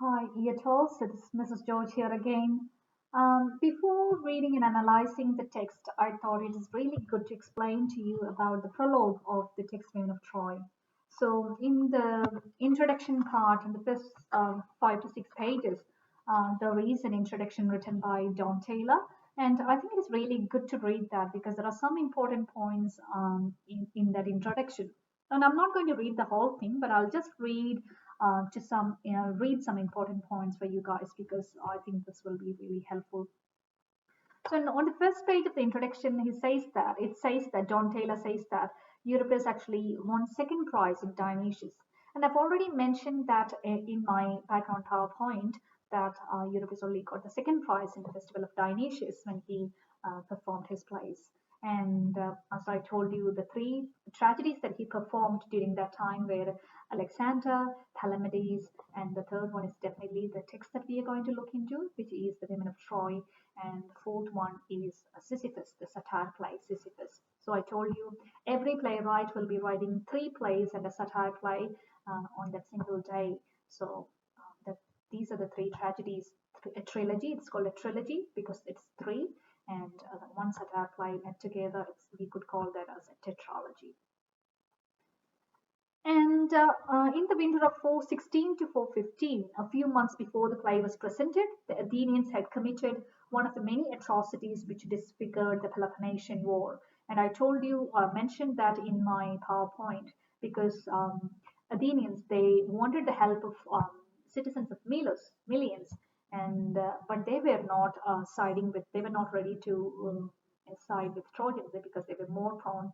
Hi, Eatos. It's Mrs. George here again. Before reading and analyzing the text, I thought it is really good to explain to you about the prologue of the text Women of Troy. So, in the introduction part, in the first 5 to 6 pages, there is an introduction written by Don Taylor, and I think it is really good to read that because there are some important points in that introduction. And I'm not going to read the whole thing, but I'll just read some important points for you guys because I think this will be really helpful. So on the first page of the introduction, Don Taylor says that Euripus actually won second prize in Dionysius. And I've already mentioned that in my background PowerPoint that Euripus only got the second prize in the Festival of Dionysius when he performed his plays. And as I told you, the three tragedies that he performed during that time were Alexander, Palamedes, and the third one is definitely the text that we are going to look into, which is the Women of Troy, and the fourth one is Sisyphus, the satire play Sisyphus. So I told you every playwright will be writing three plays and a satire play on that single day. So that these are the three tragedies, a trilogy. It's called a trilogy because it's three, and one satire play, and together we could call that as a tetralogy. And in the winter of 416 to 415, a few months before the play was presented, the Athenians had committed one of the many atrocities which disfigured the Peloponnesian War. And I told you, mentioned that in my PowerPoint, because Athenians, they wanted the help of citizens of Milos, millions, and but they were not they were not ready to side with Trojans because they were more prone,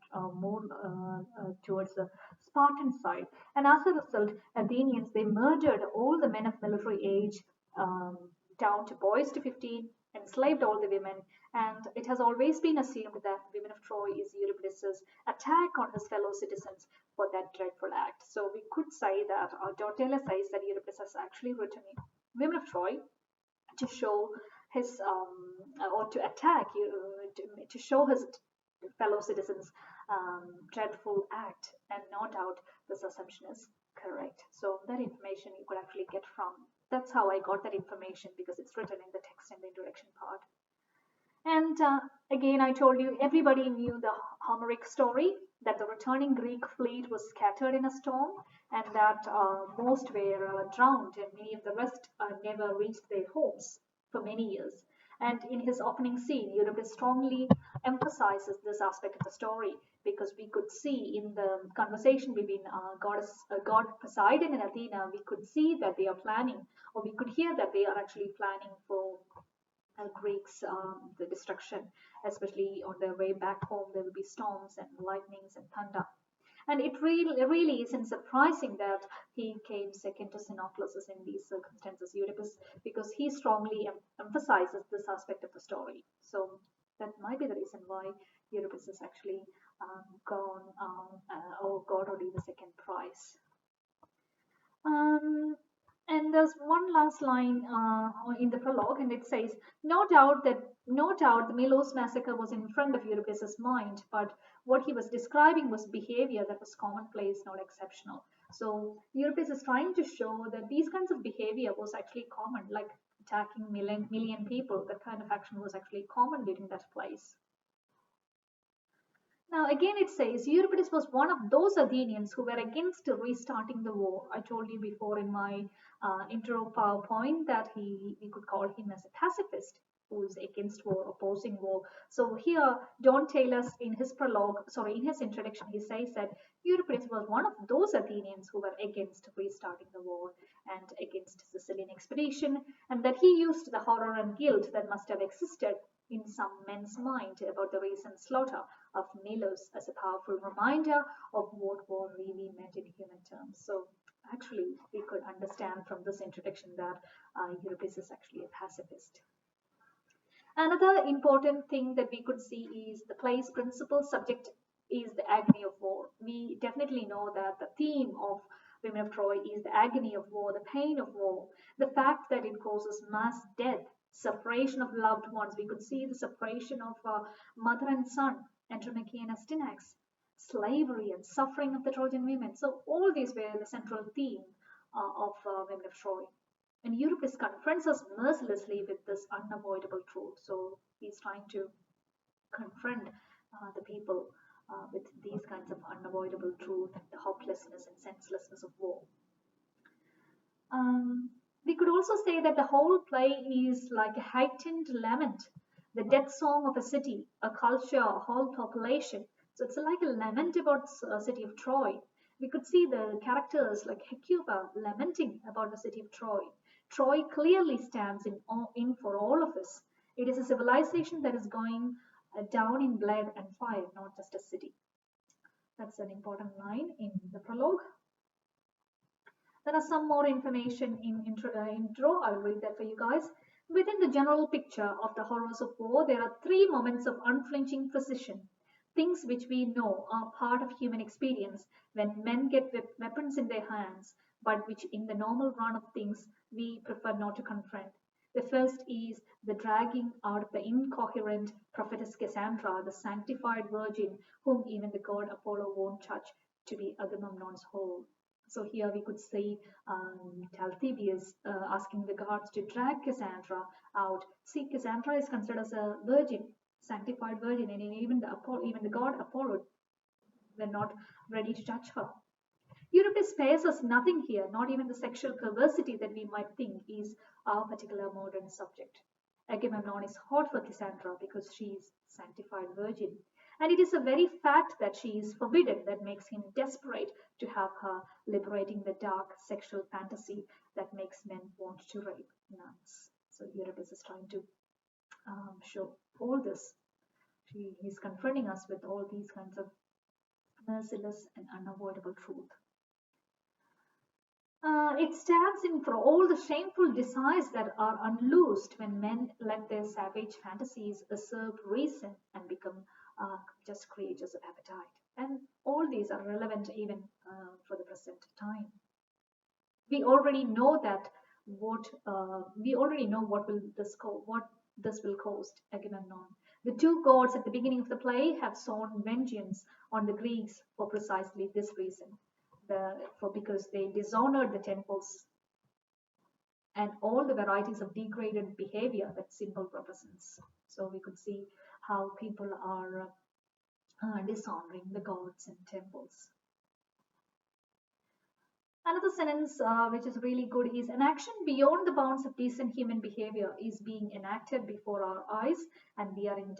towards the Spartan side. And as a result, Athenians, they murdered all the men of military age um, down to boys to 15, enslaved all the women. And it has always been assumed that Women of Troy is Euripides's attack on his fellow citizens for that dreadful act. So we could say that, Dotella says that Euripides has actually written Women of Troy to show his or to attack you to show his fellow citizens dreadful act, and no doubt this assumption is correct. So that information you could actually get from, that's how I got that information, because it's written in the text in the introduction part. And again, I told you everybody knew the Homeric story that the returning Greek fleet was scattered in a storm, and that most were drowned, and many of the rest never reached their homes for many years. And in his opening scene, Euripides strongly emphasizes this aspect of the story, because we could see in the conversation between God Poseidon and Athena, we could see that they are planning, or we could hear that they are actually planning for Greeks, the destruction, especially on their way back home. There will be storms and lightnings and thunder. And it really isn't surprising that he came second to Xenocles in these circumstances, Euripides, because he strongly emphasizes this aspect of the story. So that might be the reason why Euripides is actually gone or got only the second prize. Um, and there's one last line in the prologue, and it says, no doubt the Milos massacre was in front of Euripides's mind, but what he was describing was behavior that was commonplace, not exceptional. So Euripides is trying to show that these kinds of behavior was actually common, like attacking million people. That kind of action was actually common during that place. Now, again, it says Euripides was one of those Athenians who were against restarting the war. I told you before in my intro PowerPoint that we could call him as a pacifist who is against war, opposing war. So here, Don Taylor's in his introduction, he says that Euripides was one of those Athenians who were against restarting the war and against Sicilian expedition, and that he used the horror and guilt that must have existed in some men's mind about the recent slaughter of Milos as a powerful reminder of what war really meant in human terms. So actually, we could understand from this introduction that Euripides is actually a pacifist. Another important thing that we could see is the play's principal subject is the agony of war. We definitely know that the theme of Women of Troy is the agony of war, the pain of war, the fact that it causes mass death, separation of loved ones. We could see the separation of mother and son, Andromache and Astyanax, slavery and suffering of the Trojan women. So all these were the central theme of Women of Troy. And Euripus confronts us mercilessly with this unavoidable truth. So he's trying to confront the people with these kinds of unavoidable truth and the hopelessness and senselessness of war. Um, we could also say that the whole play is like a heightened lament, the death song of a city, a culture, a whole population. So it's like a lament about the city of Troy. We could see the characters like Hecuba lamenting about the city of Troy. Troy clearly stands in for all of us. It is a civilization that is going down in blood and fire, not just a city. That's an important line in the prologue. There are some more information in intro. I'll read that for you guys. Within the general picture of the horrors of war, there are three moments of unflinching precision. Things which we know are part of human experience when men get weapons in their hands, but which in the normal run of things we prefer not to confront. The first is the dragging out of the incoherent prophetess Cassandra, the sanctified virgin whom even the god Apollo won't touch, to be Agamemnon's whole. So here we could see Talthybius asking the gods to drag Cassandra out. See, Cassandra is considered as a virgin, sanctified virgin, and even the god Apollo were not ready to touch her. Euripus spares us nothing here, not even the sexual perversity that we might think is our particular modern subject. Agamemnon is hot for Cassandra because she is sanctified virgin. And it is the very fact that she is forbidden that makes him desperate to have her, liberating the dark sexual fantasy that makes men want to rape nuns. So Euripus is trying to show all this. He's confronting us with all these kinds of merciless and unavoidable truth. It stands in for all the shameful desires that are unloosed when men let their savage fantasies usurp reason and become just creatures of appetite. And all these are relevant even for the present time. We already know that what this will cost Agamemnon. The two gods at the beginning of the play have sworn vengeance on the Greeks for precisely this reason, because they dishonored the temples and all the varieties of degraded behavior that symbol represents. So we could see how people are dishonoring the gods and temples. Another sentence which is really good is an action beyond the bounds of decent human behavior is being enacted before our eyes, and we are in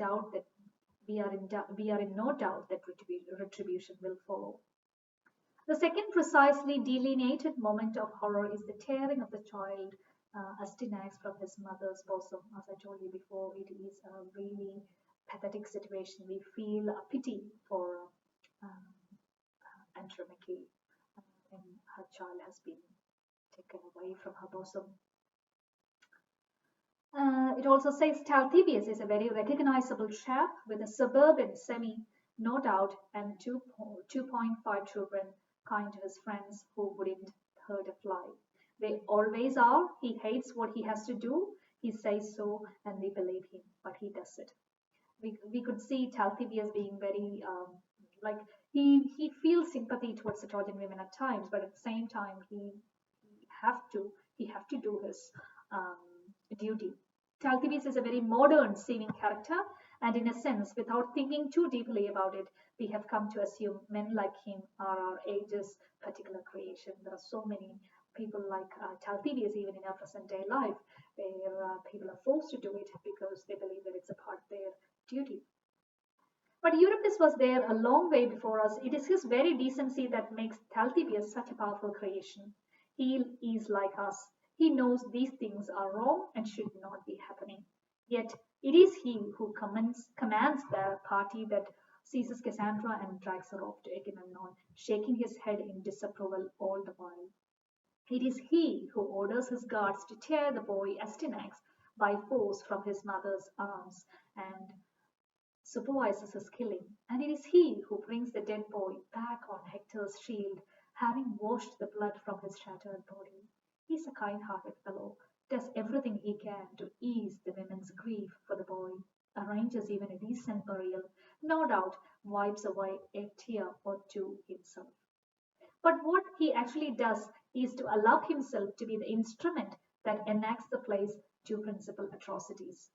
no doubt that retribution will follow. The second precisely delineated moment of horror is the tearing of the child Astyanax from his mother's bosom. As I told you before, it is a really pathetic situation. We feel a pity for Andromache when her child has been taken away from her bosom. It also says Talthybius is a very recognizable chap with a suburban semi, no doubt, and 2.5 children, kind to his friends who wouldn't hurt a fly. They always are. He hates what he has to do. He says so, and we believe him, but he does it. We could see Talthybius being very like he feels sympathy towards the Trojan women at times, but at the same time he have to do his duty. Talthybius is a very modern seeming character, and in a sense, without thinking too deeply about it, we have come to assume men like him are our age's particular creation. There are so many people like Talthybius even in our present day life, where people are forced to do it because they believe that it's a part of their duty. But Euripus was there a long way before us. It is his very decency that makes Talthybius such a powerful creation. He is like us. He knows these things are wrong and should not be happening. Yet it is he who commands the party that seizes Cassandra and drags her off to Agamemnon, shaking his head in disapproval all the while. It is he who orders his guards to tear the boy Astyanax by force from his mother's arms and supervises his killing, and it is he who brings the dead boy back on Hector's shield, having washed the blood from his shattered body. He's a kind-hearted fellow, does everything he can to ease the women's grief for the boy, arranges even a decent burial, no doubt wipes away a tear or two himself. But what he actually does is to allow himself to be the instrument that enacts the play's two principal atrocities.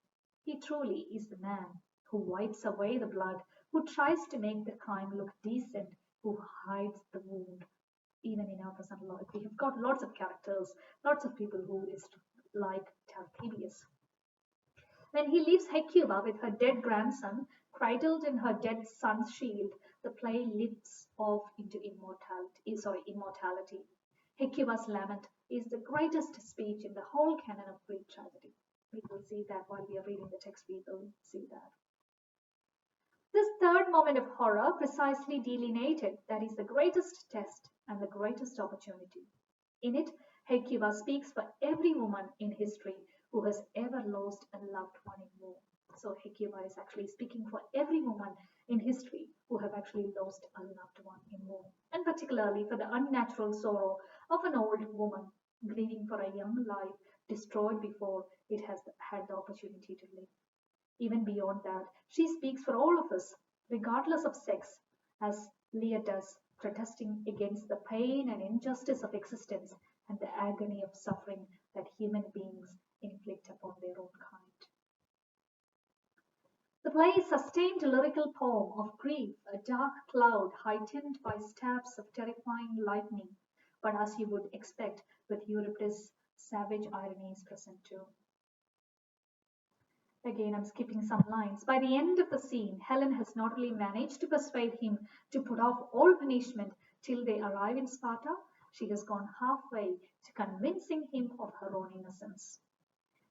He truly is the man who wipes away the blood, who tries to make the crime look decent, who hides the wound. Even in our present life, we have got lots of characters, lots of people who is like Talthybius. When he leaves Hecuba with her dead grandson, cradled in her dead son's shield, the play lifts off into immortality. Hecuba's lament is the greatest speech in the whole canon of Greek tragedy. We will see that while we are reading the text, we will see that. This third moment of horror, precisely delineated, that is the greatest test and the greatest opportunity. In it, Hecuba speaks for every woman in history who has ever lost a loved one in war. So Hecuba is actually speaking for every woman in history who have actually lost a loved one in war, and particularly for the unnatural sorrow of an old woman grieving for a young life destroyed before it has had the opportunity to live. Even beyond that, she speaks for all of us, regardless of sex, as Lear does, protesting against the pain and injustice of existence and the agony of suffering that human beings inflict upon their own kind. The play is sustained lyrical poem of grief, a dark cloud heightened by stabs of terrifying lightning, but as you would expect, with Euripides' savage irony is present too. Again, I'm skipping some lines. By the end of the scene, Helen has not only managed to persuade him to put off all punishment till they arrive in Sparta, she has gone halfway to convincing him of her own innocence.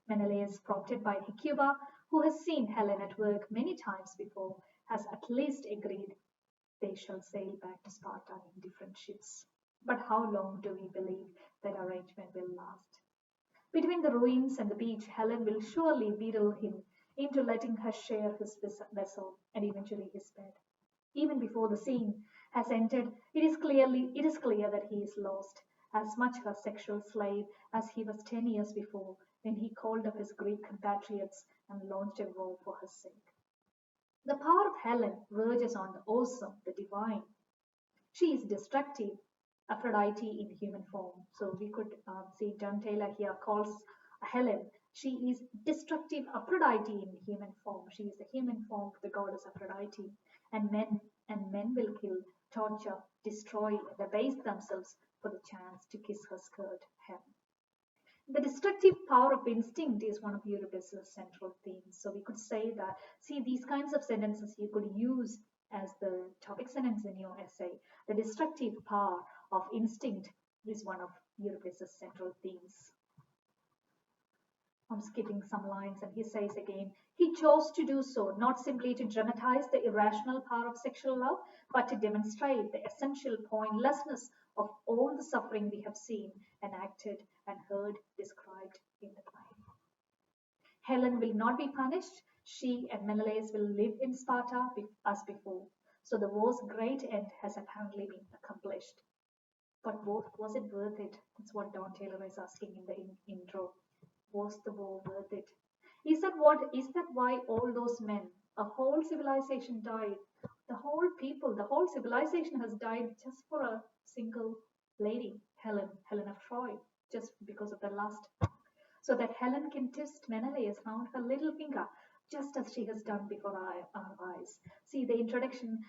Menelaus, prompted by Hecuba, who has seen Helen at work many times before, has at least agreed they shall sail back to Sparta in different ships. But how long do we believe that arrangement will last? Between the ruins and the beach, Helen will surely wheedle him into letting her share his vessel and eventually his bed. Even before the scene has entered, it is clear that he is lost, as much her sexual slave as he was 10 years before, when he called up his Greek compatriots and launched a war for her sake. The power of Helen verges on the awesome, the divine. She is destructive, Aphrodite in human form. So we could see John Taylor here calls Helen. She is destructive Aphrodite in human form. She is the human form of the goddess Aphrodite. And men will kill, torture, destroy, and abase themselves for the chance to kiss her skirt hem. The destructive power of instinct is one of Euripides' central themes. So we could say that, see, these kinds of sentences you could use as the topic sentence in your essay. The destructive power of instinct is one of Euripides' central themes. I'm skipping some lines, and he says again, he chose to do so not simply to dramatize the irrational power of sexual love, but to demonstrate the essential pointlessness of all the suffering we have seen, enacted, and heard described in the play. Helen will not be punished. She and Menelaus will live in Sparta as before. So the war's great end has apparently been accomplished. But was it worth it? That's what Don Taylor is asking in the intro. Was the war worth it? Is that why all those men, a whole civilization died? The whole people, the whole civilization has died just for a single lady, Helen of Troy, just because of the lust. So that Helen can twist Menelaus round her little finger, just as she has done before our eyes. See, the introduction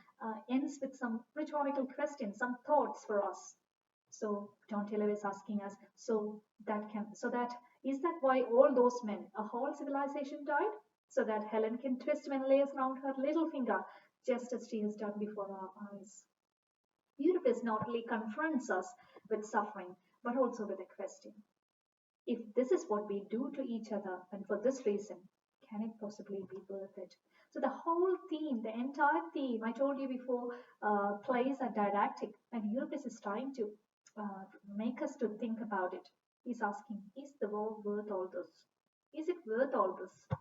ends with some rhetorical questions, some thoughts for us. So John Taylor is asking us, is that why all those men, a whole civilization died? So that Helen can twist Menelaus round her little finger, just as she has done before our eyes. Euripides not only confronts us with suffering, but also with a question. If this is what we do to each other, and for this reason, can it possibly be worth it? So the whole theme, the entire theme, I told you before, plays are didactic, and Euripides is trying to make us to think about it. He's asking, is the war worth all this? Is it worth all this?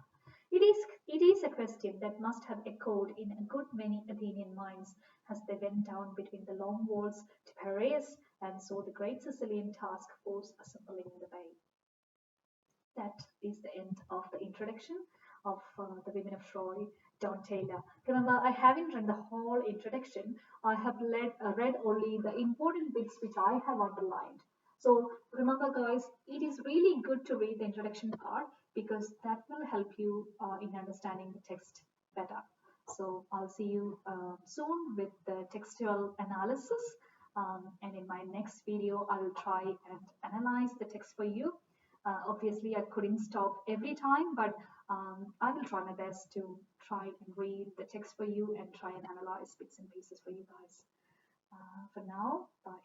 It is a question that must have echoed in a good many Athenian minds as they went down between the long walls to Piraeus and saw the great Sicilian task force assembling in the bay. That is the end of the introduction of the Women of Troy, John Taylor. Remember, I haven't read the whole introduction. I have read only the important bits which I have underlined. So remember guys, it is really good to read the introduction part because that will help you in understanding the text better. So I'll see you soon with the textual analysis. And in my next video, I will try and analyze the text for you. Obviously, I couldn't stop every time, but I will try my best to try and read the text for you and try and analyze bits and pieces for you guys. For now, bye.